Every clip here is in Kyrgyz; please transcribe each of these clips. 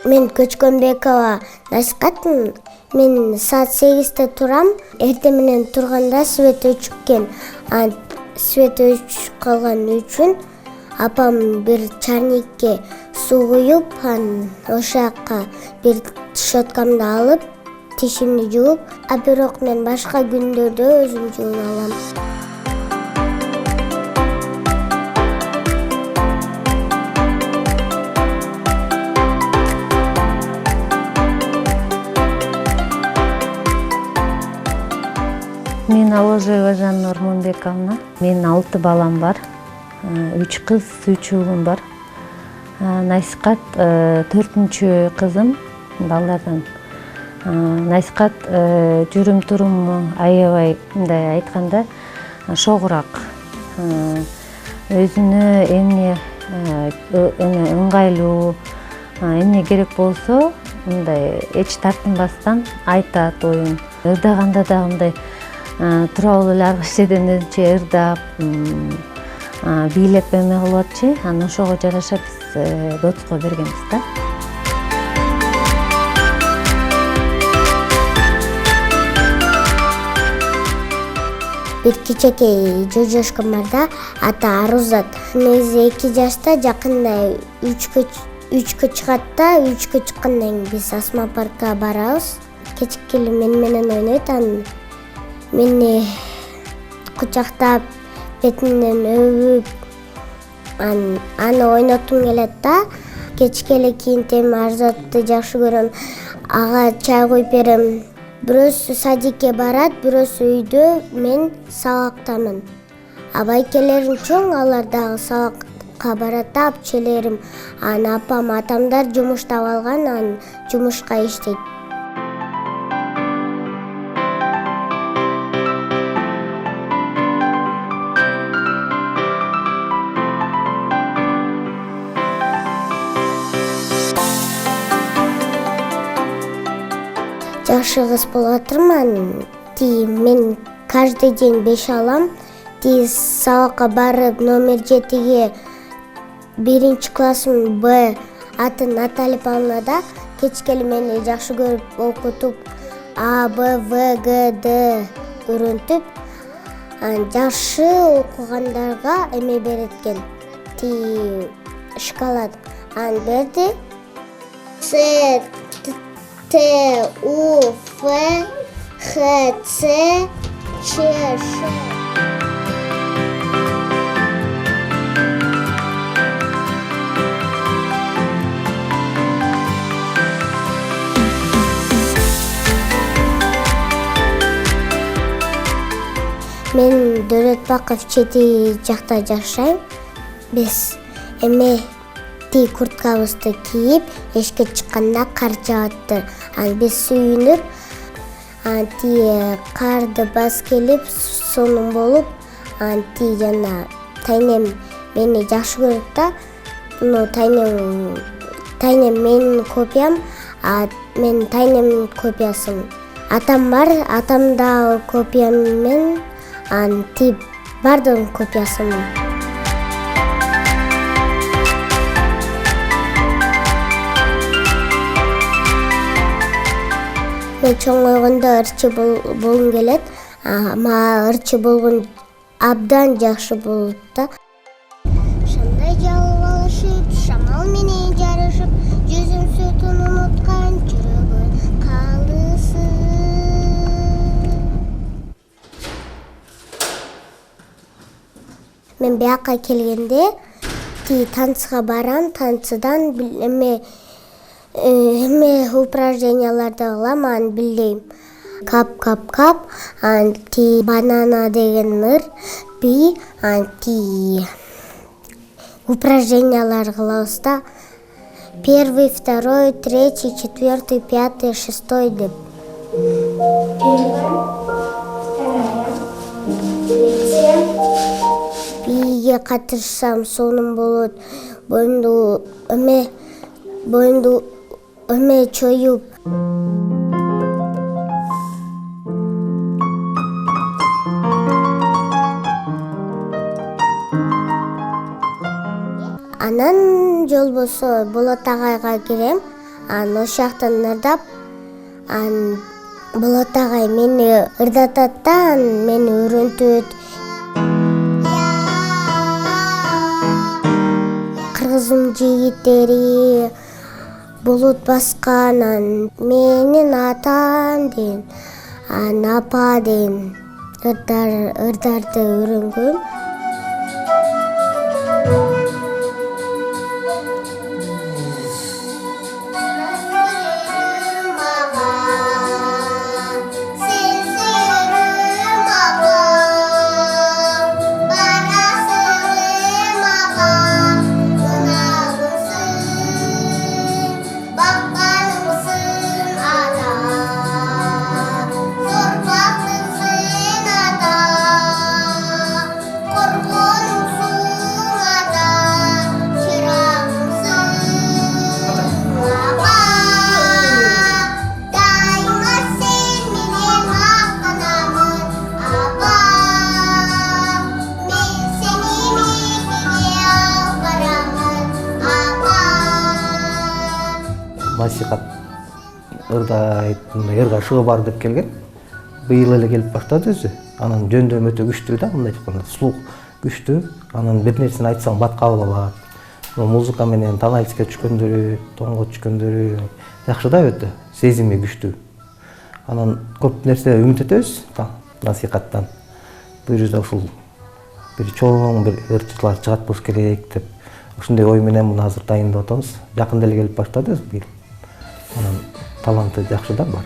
Мен Көчкөнбекова Насикатмын. Мен саат 8-те турам. Эртең менен турганда свет өчүп экен. Свет өчүп калган үчүн апам бир чайникке суу куюп, ошол жака бир щеткамды алып, тишимди жууп, бирок мен башка күндөрдө өзүм жууп алам. Мен Аложева Жанна Ормонбековна. Менин 6 балам бар. 3 кыз, 3 уулум бар. Насикат 4-чү кызым балдардан. Насикат жүрүм туруму аябай мындай айтканда шогураак. Өзүнө эмне ыңгайлуу, эмне керек болсо мындай эч тартынбастан айтат оюн. Ырдаганда да мындай тура эле ар кайсы жерден өзүнчө ырдап, бийлеп эме кылып атчы. Анан ошого жараша биз дотко бергенбиз да. Бир кичинекей жожошком бар да, аты Арузат. Негизи 2 жашта, жакында 3кө чыгат да, 3кө чыккандан кийин биз Асма паркка барабыз. Кечикке эле мен менен ойнойт, мени кучактап, бетимден өбүп, аны ойнотум келет да. Кечке эле кийинтем Арузатты жакшы көрөм. Ага чай куюп берем. Бирөөсү садикке барат, бирөөсү үйдө, мен сабактамын. Байкелерим чоң, алар дагы сабакка барат да, апчелерим. Апам, атамдар жумуштап алган, жумушка иштейт. Жакшы кыз болуп атырмын. Мен каждый день 5 алам. Сабакка барып номер 7-ге 1-классым Б аты Наталья Павловна. Кечке эле мени жакшы көрүп окутуп, А, Б, В, Г, Д үйрөнтүп, жакшы окугандарга эме берет экен. Шоколад берди. С, Т, У, Ф, Х, Ц, Ч, Ш. Мен Дөрөтбаков чети жакта жашайм. Биз курткабызды кийип, эшикке чыкканда кар жааттыр. Биз сүйүнүп, карды бас келип, сонун болуп, жана тайнем мени жакшы көрөт да. Тайнем менин копиям, мен тайнем копиясымын. Атам бар, атам да копиям мен, бардын копиясымын. Мен чоң койгондо ырчы болгум келет. Мага ырчы болгон абдан жакшы болот да. Шандай жалып алышып, шамал менен жарышып, жүзүм сүтүн унуткан жүрөгүм калысы. Мен бияка келгенде танцга барам, танцыдан упражненияларды кылам, билдейм. Кап, кап, кап, банана деген ыр, би, упражнениялар кылабыз да. 1, 2, 3, 4, 5, 6 деп. Бийге катышсам сонун болот. Боюнду чоюп. Анан жолбосо Болот агайга кирем. Ошол жактан ырдап, Болот агай мени ырдатат да, мени үйрөнтөт. Кыргыздын жигиттери болот баскан, менин атам дейм, апа дейм ырдарды үйрөнгөм. Насихат ырдайт, ырга шыгы бар деп келген. Быйыл эле келип баштады өзү. Анан жөндөмү өтө күчтүү да, мындай айтканда, слух күчтүү. Анан бир нерсени айтсаң бат кабыл алат. Музыка менен тональскке түшкөндөрү, тонго түшкөндөрү жакшы да өтө, сезими күчтүү. Анан көп нерсе үмүт этебиз насихаттан. Бул жерде ушул бир чоң бир ырчылар чыгат болуш керек деп ушундай ой менен муну азыр дайындап атабыз. Жакында эле келип баштады өзү быйыл. Анан таланты жакшы да бар.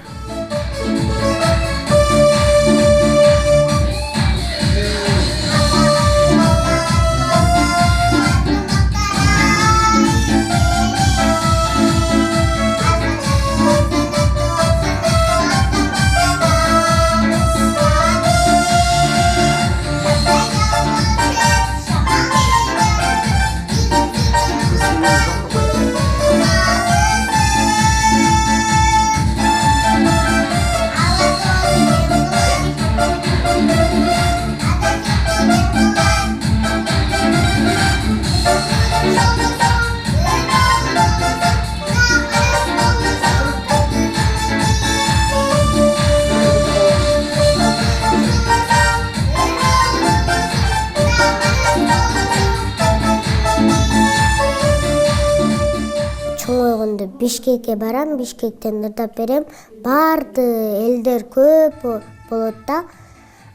Бишкекке барам, Бишкектен ырдап берем. Барды элдер көп болот да.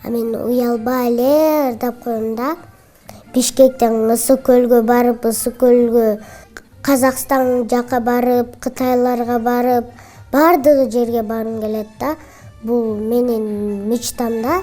Мен уялбай эле ырдап коем да. Бишкектен Ысык көлгө барып, Ысык көлгө, Казакстан жака барып, Кытайларга барып, бардыгы жерге баргым келет да. Бул менин мечтам да.